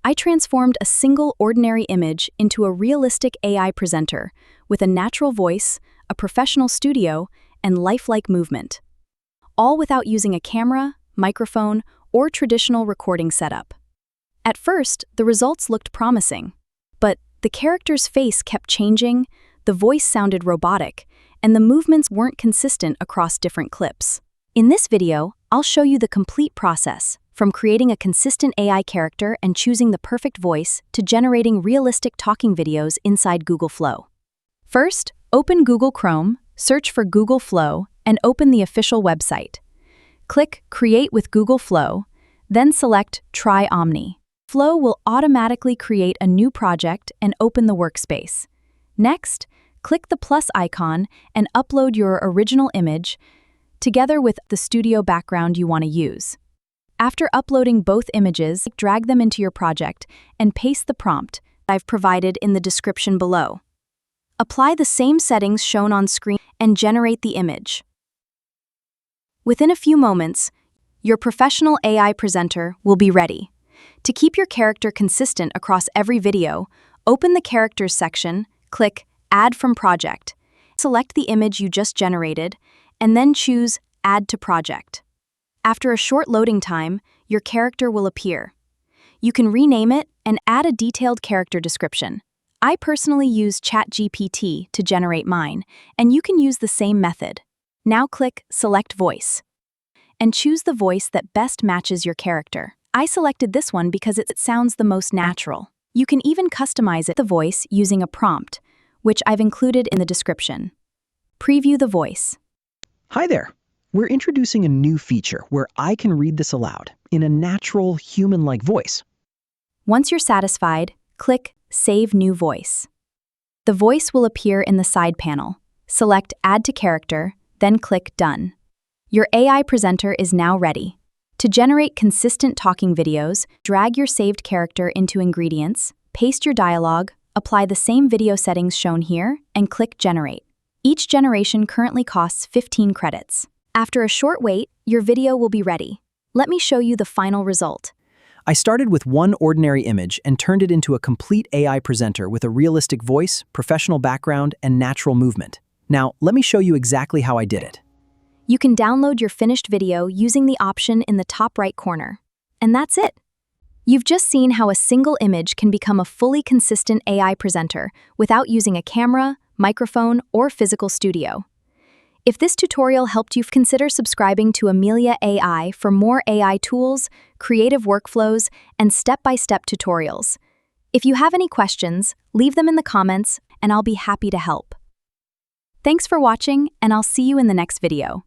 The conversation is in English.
I transformed a single ordinary image into a realistic AI presenter with a natural voice, a professional studio, and lifelike movement. All without using a camera, microphone, or traditional recording setup. At first, the results looked promising, but the character's face kept changing, the voice sounded robotic, and the movements weren't consistent across different clips. In this video, I'll show you the complete process, from creating a consistent AI character and choosing the perfect voice to generating realistic talking videos inside Google Flow. First, open Google Chrome, search for Google Flow, and open the official website. Click Create with Google Flow, then select Try Omni. Flow will automatically create a new project and open the workspace. Next, click the plus icon and upload your original image, together with the studio background you want to use. After uploading both images, drag them into your project and paste the prompt I've provided in the description below. Apply the same settings shown on screen and generate the image. Within a few moments, your professional AI presenter will be ready. To keep your character consistent across every video, open the Characters section, click Add from Project. Select the image you just generated, and then choose Add to Project. After a short loading time, your character will appear. You can rename it and add a detailed character description. I personally use ChatGPT to generate mine, and you can use the same method. Now click Select Voice and choose the voice that best matches your character. I selected this one because it sounds the most natural. You can even customize the voice using a prompt, which I've included in the description. Preview the voice. Hi there. We're introducing a new feature where I can read this aloud in a natural, human-like voice. Once you're satisfied, click Save New Voice. The voice will appear in the side panel. Select Add to Character, then click Done. Your AI presenter is now ready. To generate consistent talking videos, drag your saved character into Ingredients, paste your dialogue, apply the same video settings shown here, and click Generate. Each generation currently costs 15 credits. After a short wait, your video will be ready. Let me show you the final result. I started with one ordinary image and turned it into a complete AI presenter with a realistic voice, professional background, and natural movement. Now, let me show you exactly how I did it. You can download your finished video using the option in the top right corner. And that's it. You've just seen how a single image can become a fully consistent AI presenter without using a camera, microphone, or physical studio. If this tutorial helped you, consider subscribing to Amelia AI for more AI tools, creative workflows, and step-by-step tutorials. If you have any questions, leave them in the comments, and I'll be happy to help. Thanks for watching, and I'll see you in the next video.